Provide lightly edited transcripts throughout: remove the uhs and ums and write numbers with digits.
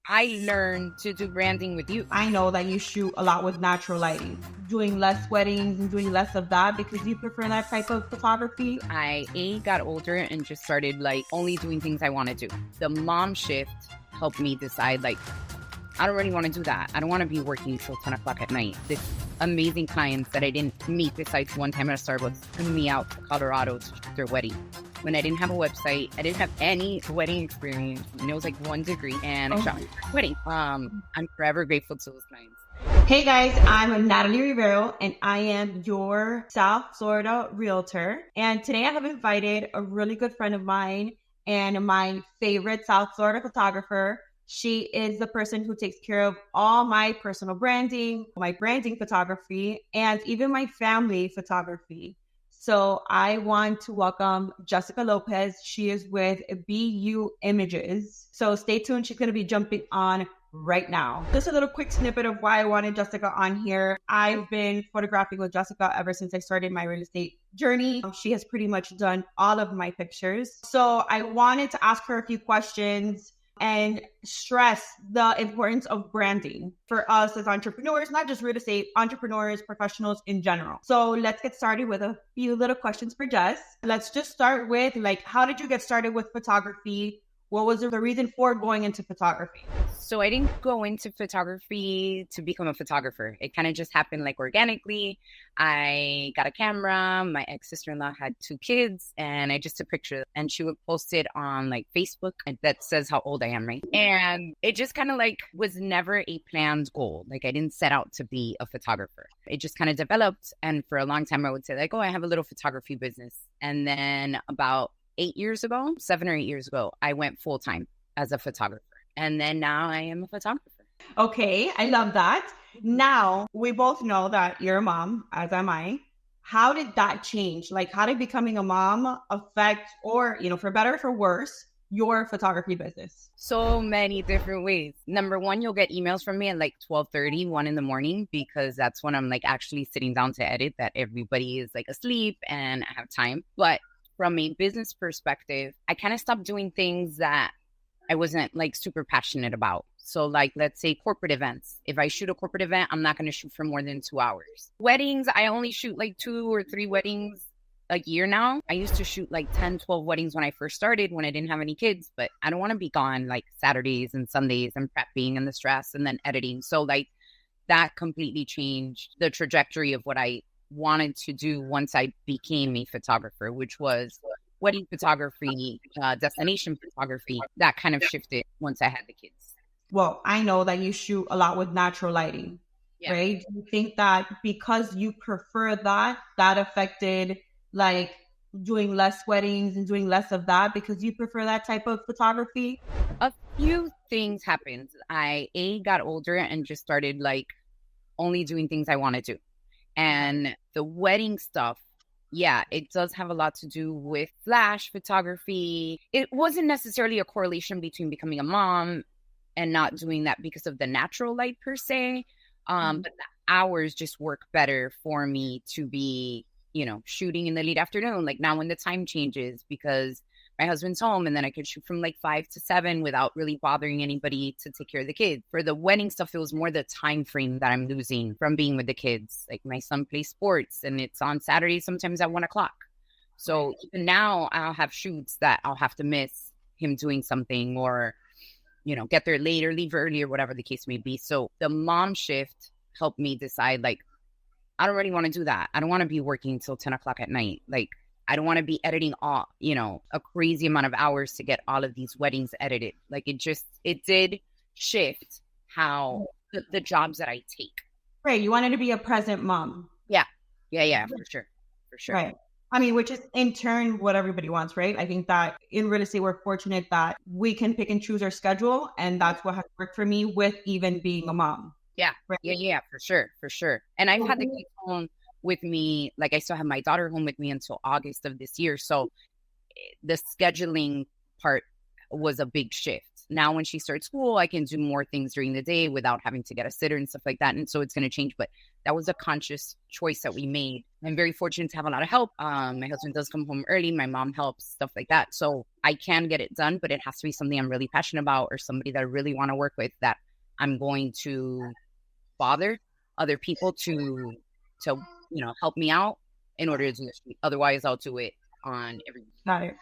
I learned to do branding with you. I know that you shoot a lot with natural lighting, doing less weddings and doing less of that because you prefer that type of photography. I got older and just started only doing things I want to do. The mom shift helped me decide I don't really want to do that. I don't want to be working until 10 o'clock at night. This amazing clients that I didn't meet besides one time at a Starbucks flew me out to Colorado to shoot their wedding. When I didn't have a website, I didn't have any wedding experience. And it was 1 degree and I shot my first wedding. I'm forever grateful to those clients. Hey guys, I'm Natalie Rivero and I am your South Florida realtor. And today I have invited a really good friend of mine and my favorite South Florida photographer. She is the person who takes care of all my personal branding, my branding photography, and even my family photography. So I want to welcome Jessica Lopez. She is with BU Images. So stay tuned. She's going to be jumping on right now. Just a little quick snippet of why I wanted Jessica on here. I've been photographing with Jessica ever since I started my real estate journey. She has pretty much done all of my pictures. So I wanted to ask her a few questions and stress the importance of branding for us as entrepreneurs, not just real estate, entrepreneurs, professionals in general. So let's get started with a few little questions for Jess. Let's just start with how did you get started with photography? What was the reason for going into photography? So I didn't go into photography to become a photographer. It kind of just happened organically. I got a camera. My ex-sister-in-law had 2 kids and I just took pictures and she would post it on Facebook that says how old I am, right? And it just kind of was never a planned goal. I didn't set out to be a photographer. It just kind of developed. And for a long time I would say oh, I have a little photography business. And then about 7 or 8 years ago, I went full-time as a photographer. And then now I am a photographer. Okay, I love that. Now, we both know that you're a mom, as am I. How did that change? How did becoming a mom affect, or, for better or for worse, your photography business? So many different ways. Number one, you'll get emails from me at 12:30, 1 in the morning, because that's when I'm actually sitting down to edit, that everybody is asleep and I have time. But from a business perspective, I kind of stopped doing things that I wasn't super passionate about. So let's say corporate events. If I shoot a corporate event, I'm not going to shoot for more than 2 hours. Weddings, I only shoot 2 or 3 weddings a year now. I used to shoot 10, 12 weddings when I first started, when I didn't have any kids, but I don't want to be gone Saturdays and Sundays and prepping and the stress and then editing. So that completely changed the trajectory of what I wanted to do once I became a photographer, which was wedding photography, destination photography. That kind of shifted once I had the kids. Well, I know that you shoot a lot with natural lighting, right? Do you think that because you prefer that affected doing less weddings and doing less of that because you prefer that type of photography? A few things happened. I got older and just started only doing things I want to do. And the wedding stuff, it does have a lot to do with flash photography. It wasn't necessarily a correlation between becoming a mom and not doing that because of the natural light per se. But the hours just work better for me to be, shooting in the late afternoon. Now when the time changes, because my husband's home, and then I could shoot from 5 to 7 without really bothering anybody to take care of the kids. For the wedding stuff, it was more the time frame that I'm losing from being with the kids. My son plays sports and it's on Saturday, sometimes at 1 o'clock. So even now I'll have shoots that I'll have to miss him doing something, or, get there later, leave early, or whatever the case may be. So the mom shift helped me decide, I don't really want to do that. I don't want to be working until 10 o'clock at night. I don't want to be editing all, a crazy amount of hours to get all of these weddings edited. It did shift how the jobs that I take. Right. You wanted to be a present mom. Yeah, for sure. Right. I mean, which is in turn what everybody wants, right? I think that in real estate, we're fortunate that we can pick and choose our schedule. And that's what has worked for me with even being a mom. Yeah. Right? Yeah, for sure. And I've had the kids home with me. I still have my daughter home with me until August of this year. So the scheduling part was a big shift. now when she starts school, I can do more things during the day without having to get a sitter and stuff like that. And so it's going to change. But that was a conscious choice that we made. I'm very fortunate to have a lot of help. My husband does come home early. My mom helps, stuff like that. So I can get it done, but it has to be something I'm really passionate about or somebody that I really want to work with, that I'm going to bother other people to help me out in order to do this. Otherwise, I'll do it on everything. Got it.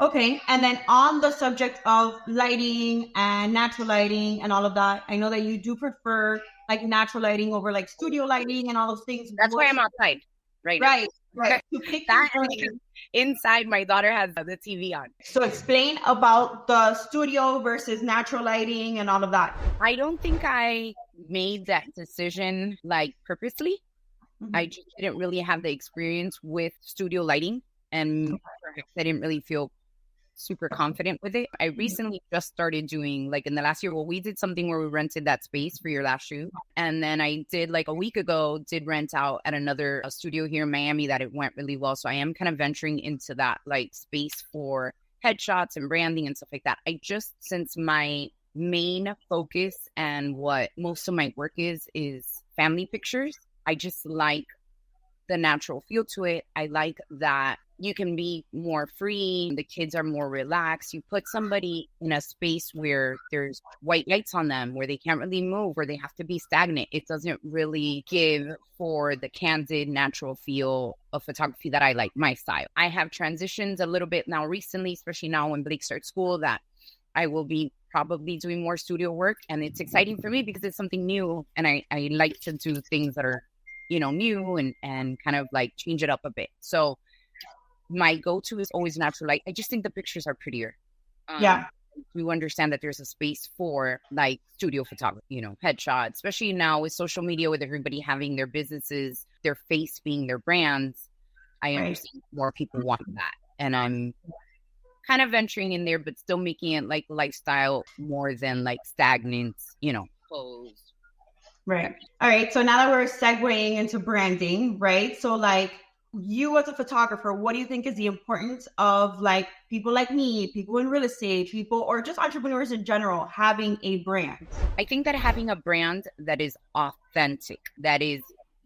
Okay. And then on the subject of lighting and natural lighting and all of that, I know that you do prefer like natural lighting over like studio lighting and all those things. That's why I'm outside right now. Right. That inside, my daughter has the TV on. So explain about the studio versus natural lighting and all of that. I don't think I made that decision like purposely. Mm-hmm. I just didn't really have the experience with studio lighting, and I didn't really feel super confident with it. I recently just started doing, like in the last year, we did something where we rented that space for your last shoot. And then I did like a week ago, did rent out at another studio here in Miami that it went really well. So I am kind of venturing into that like space for headshots and branding and stuff like that. Since my main focus and what most of my work is family pictures, I just like the natural feel to it. I like that you can be more free. The kids are more relaxed. You put somebody in a space where there's white lights on them, where they can't really move, where they have to be stagnant. It doesn't really give for the candid, natural feel of photography that I like, my style. I have transitioned a little bit now recently, especially now when Blake starts school, that I will be probably doing more studio work. And it's exciting for me because it's something new. And I like to do things that are, new and kind of like change it up a bit. So my go-to is always natural light. I just think the pictures are prettier. You understand that there's a space for like studio photography, headshots, especially now with social media, with everybody having their businesses, their face being their brands. I understand more people want that. And I'm kind of venturing in there, but still making it like lifestyle more than like stagnant, clothes. Right. All right. So now that we're segueing into branding, right? So like, you as a photographer, what do you think is the importance of like people like me, people in real estate, people or just entrepreneurs in general having a brand? I think that having a brand that is authentic, that is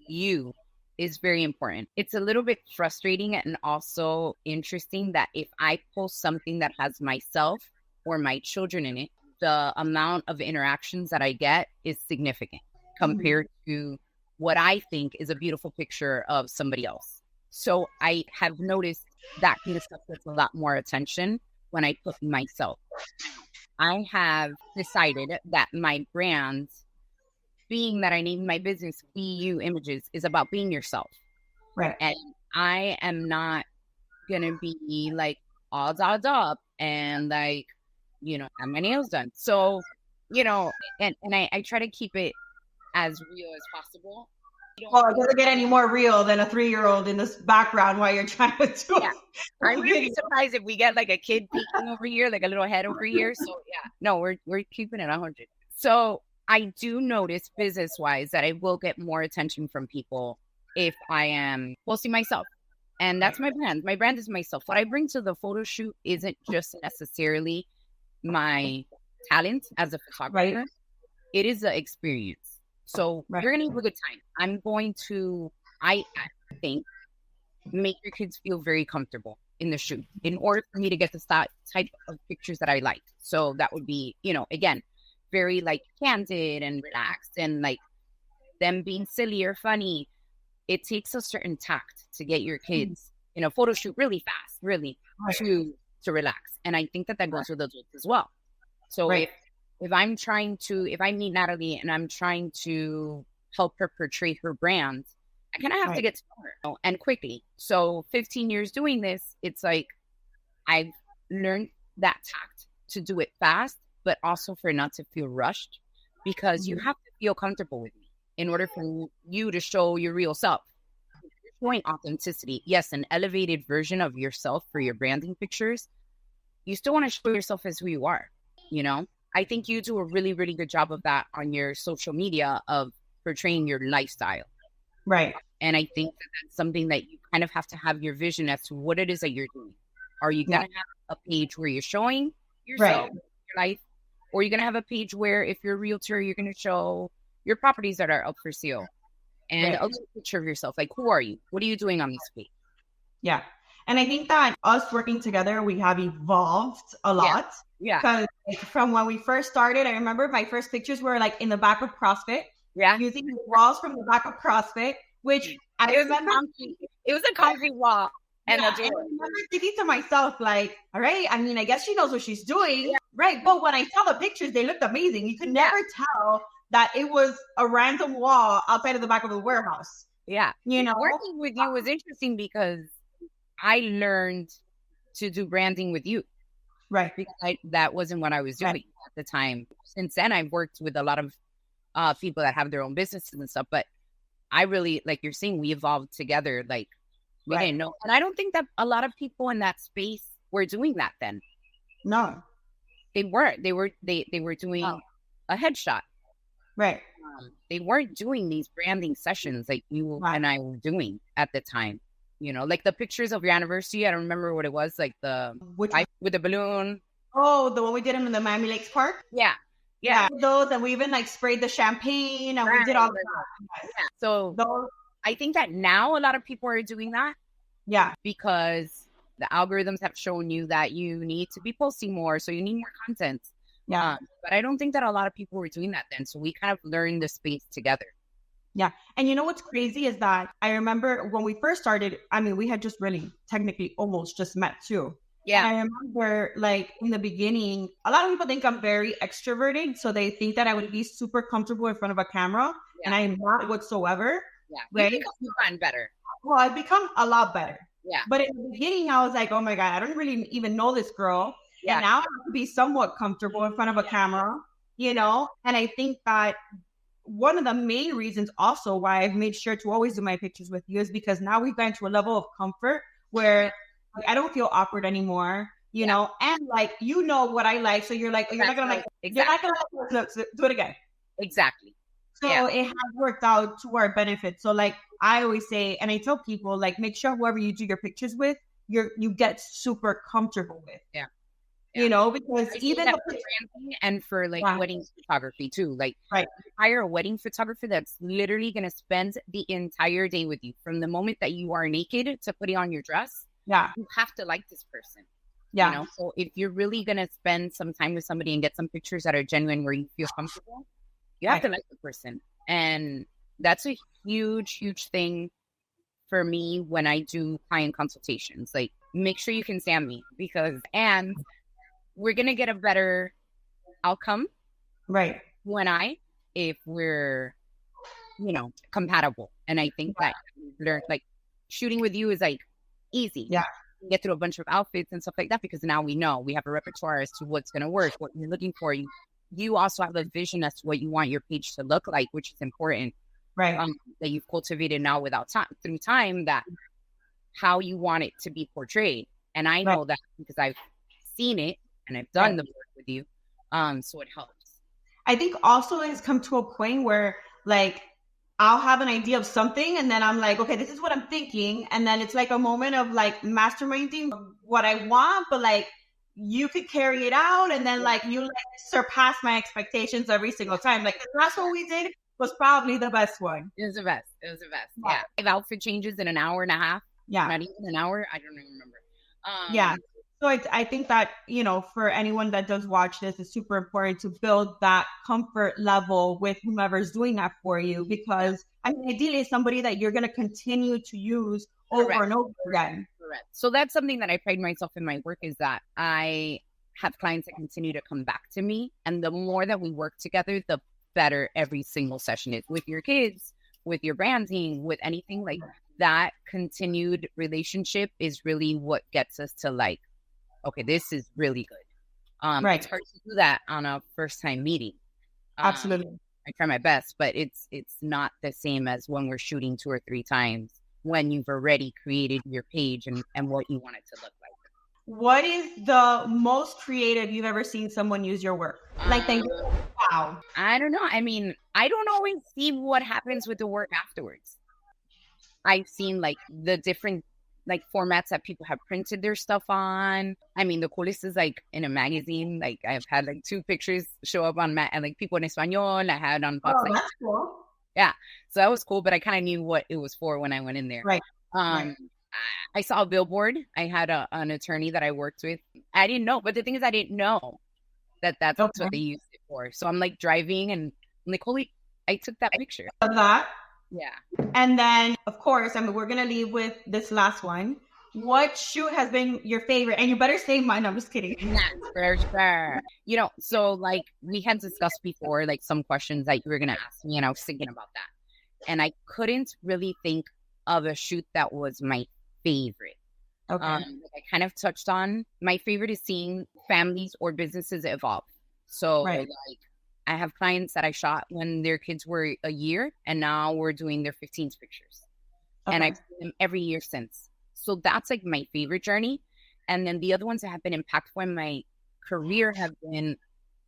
you, is very important. It's a little bit frustrating and also interesting that if I post something that has myself or my children in it, the amount of interactions that I get is significant compared to what I think is a beautiful picture of somebody else. So I have noticed that kind of stuff gets a lot more attention when I put myself. I have decided that my brand, being that I named my business Be You Images, is about being yourself. Right. And I am not going to be like all dolled up and like, have my nails done. So, and I try to keep it as real as possible. Well, it doesn't get any more real than a 3-year-old in this background while you're trying to do it. I'm really surprised if we get like a kid peeking over here, like a little head over here. So no, we're keeping it 100. So I do notice business-wise that I will get more attention from people if I am posting myself. And that's my brand. My brand is myself. What I bring to the photo shoot isn't just necessarily my talent as a photographer. Right. It is the experience. So you're going to have a good time. I'm going to, I think, make your kids feel very comfortable in the shoot in order for me to get the type of pictures that I like. So that would be, again, very like candid and relaxed and like them being silly or funny. It takes a certain tact to get your kids in a photo shoot really fast, really to relax. And I think that goes with adults as well. So if I meet Natalie and I'm trying to help her portray her brand, I kind of have to get to know her and quickly. So 15 years doing this, it's like I've learned that tact to do it fast, but also for not to feel rushed, because you have to feel comfortable with me in order for you to show your real self. Showing authenticity, yes, an elevated version of yourself for your branding pictures, you still want to show yourself as who you are, I think you do a really, really good job of that on your social media of portraying your lifestyle. Right. And I think that's something that you kind of have to have your vision as to what it is that you're doing. Are you going to have a page where you're showing yourself, your life, Or you're going to have a page where if you're a realtor, you're going to show your properties that are up for sale and a little picture of yourself. Like, who are you? What are you doing on this page? Yeah. And I think that us working together, we have evolved a lot. Yeah. Because from when we first started, I remember my first pictures were like in the back of CrossFit. Yeah. Using the walls from the back of CrossFit, which I remember. It was a concrete wall. And I remember thinking to myself, like, all right, I mean, I guess she knows what she's doing. Right. But when I saw the pictures, they looked amazing. You could never tell that it was a random wall outside of the back of the warehouse. Yeah. You know, working with you was interesting because I learned to do branding with you. Right. Because that wasn't what I was doing at the time. Since then, I've worked with a lot of people that have their own businesses and stuff. But I really, like you're saying, we evolved together. Like, we didn't know. And I don't think that a lot of people in that space were doing that then. No. They weren't. They were doing a headshot. Right. They weren't doing these branding sessions like you and I were doing at the time. You know, like the pictures of your anniversary. I don't remember what it was. Like with the balloon. Oh, the one we did in the Miami Lakes Park? Yeah. Those, and we even like sprayed the champagne and we did all that. Yeah. So I think that now a lot of people are doing that. Yeah. Because the algorithms have shown you that you need to be posting more. So you need more content. Yeah. But I don't think that a lot of people were doing that then. So we kind of learned the space together. Yeah. And you know what's crazy is that I remember when we first started, I mean, we had just really technically almost just met too. Yeah. And I remember like in the beginning, a lot of people think I'm very extroverted. So they think that I would be super comfortable in front of a camera. Yeah. And I am not whatsoever. Yeah. Right? You've gotten better. Well, I've become a lot better. Yeah. But in the beginning, I was like, oh my God, I don't really even know this girl. Yeah. And now I have to be somewhat comfortable in front of a camera, you know? And I think that one of the main reasons also why I've made sure to always do my pictures with you is because now we've gotten to a level of comfort where I don't feel awkward anymore, you know? And like, you know what I like. So you're like, you're not going to like, you're not going to look, do it again. Exactly. So it has worked out to our benefit. So like I always say, and I tell people, like, make sure whoever you do your pictures with, you get super comfortable with. Yeah. You know, because even for branding and for like wedding photography too. Like hire a wedding photographer that's literally going to spend the entire day with you from the moment that you are naked to putting on your dress. Yeah. You have to like this person. Yeah. You know, so if you're really going to spend some time with somebody and get some pictures that are genuine where you feel comfortable, you have to like the person. And that's a huge, huge thing for me when I do client consultations. Like, make sure you can stand me and we're going to get a better outcome. Right. If we're, you know, compatible. And I think that like shooting with you is like easy. Yeah. You get through a bunch of outfits and stuff like that because now we know we have a repertoire as to what's going to work, what you're looking for. You also have a vision as to what you want your page to look like, which is important. Right. That you've cultivated now through time, that how you want it to be portrayed. And I know that because I've seen it and I've done the work with you. So it helps. I think also it's come to a point where like I'll have an idea of something and then I'm like, okay, this is what I'm thinking. And then it's like a moment of like masterminding what I want, but like you could carry it out. And then like you like surpass my expectations every single time. Like the last one we did was probably the best one. It was the best. Yeah. 5 outfit changes in an hour and a half. Yeah. Not even an hour. I don't even remember. Yeah. So I think that, you know, for anyone that does watch this, it's super important to build that comfort level with whomever's doing that for you, because I mean, ideally it's somebody that you're going to continue to use over and over again. Correct. So that's something that I pride myself in my work is that I have clients that continue to come back to me. And the more that we work together, the better every single session is with your kids, with your branding, with anything like that. Continued relationship is really what gets us to like, okay, this is really good. It's hard to do that on a first time meeting. Absolutely. I try my best, but it's not the same as when we're shooting 2 or 3 times when you've already created your page and what you want it to look like. What is the most creative you've ever seen someone use your work? Like, wow. I don't know. I mean, I don't always see what happens with the work afterwards. I've seen like the different like formats that people have printed their stuff on. I mean, the coolest is like in a magazine. Like I've had like 2 pictures show up on and like people in Espanol. I had on Fox. Oh, that's cool. Yeah, so that was cool, but I kind of knew what it was for when I went in there. Right. I saw a billboard. I had an attorney that I worked with. I didn't know, but the thing is, I didn't know that that's what they used it for. So I'm like driving and I'm like, holy, I took that picture. Of that. Yeah. And then, of course, I mean, we're going to leave with this last one. What shoot has been your favorite? And you better say mine. I'm just kidding. For sure. You know, so like we had discussed before, like some questions that you were going to ask me, and I was thinking about that. And I couldn't really think of a shoot that was my favorite. Okay. I kind of touched on my favorite is seeing families or businesses evolve. So like I have clients that I shot when their kids were a year, and now we're doing their 15th pictures. And I've seen them every year since. So that's like my favorite journey. And then the other ones that have been impactful in my career have been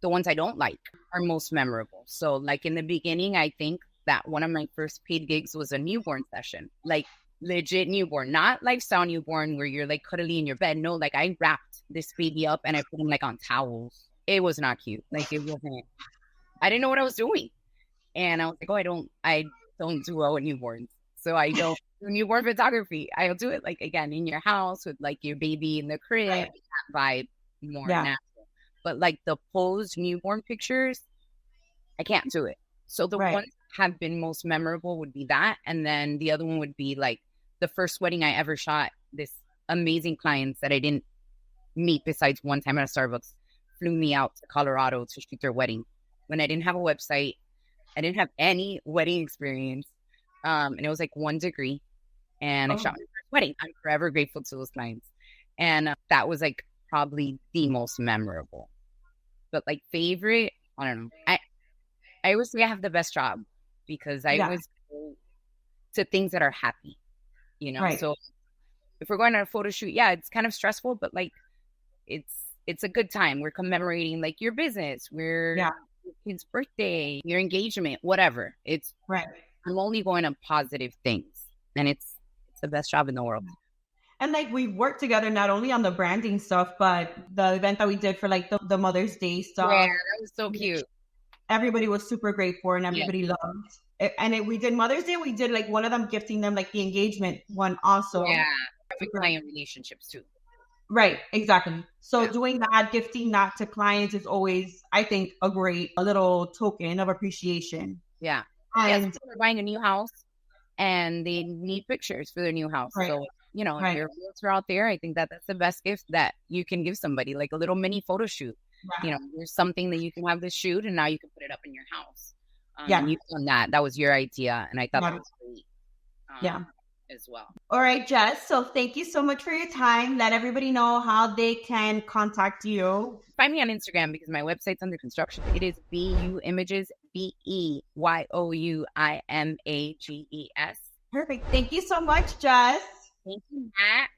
the ones I don't like are most memorable. So like in the beginning, I think that one of my first paid gigs was a newborn session, like legit newborn, not lifestyle newborn where you're like cuddly in your bed. No, like I wrapped this baby up and I put him like on towels. It was not cute. Like it wasn't, I didn't know what I was doing. And I was like, oh, I don't do well with newborns. So I don't do newborn photography. I'll do it like again in your house with like your baby in the crib, that vibe more natural. But like the posed newborn pictures, I can't do it. So the ones that have been most memorable would be that. And then the other one would be like the first wedding I ever shot. This amazing clients that I didn't meet besides one time at a Starbucks flew me out to Colorado to shoot their wedding when I didn't have a website. I didn't have any wedding experience. And it was like 1 degree. And I shot my first wedding. I'm forever grateful to those clients. And that was like probably the most memorable. But like favorite, I don't know. I always say I have the best job because I always go to things that are happy, you know? So if we're going on a photo shoot, it's kind of stressful, but like it's a good time. We're commemorating like your business, your kid's birthday, your engagement, whatever. It's I'm only going on positive things, and it's the best job in the world. And like we worked together not only on the branding stuff, but the event that we did for like the Mother's Day stuff. Yeah, that was so cute. Everybody was super great for, and everybody loved. And we did Mother's Day. We did like one of them gifting them like the engagement one also. Yeah, with client relationships too. Right, exactly. So doing that, gifting that to clients is always, I think, a little token of appreciation. Yeah. And they're buying a new house and they need pictures for their new house. So, you know, if you're a realtor out there, I think that that's the best gift that you can give somebody, like a little mini photo shoot. You know, there's something that you can have this shoot and now you can put it up in your house. And you've done that. That was your idea. And I thought that was great. As well. All right, Jess. So thank you so much for your time. Let everybody know how they can contact you. Find me on Instagram because my website's under construction. It is BU Images, BEYOUIMAGES. Perfect. Thank you so much, Jess. Thank you, Matt.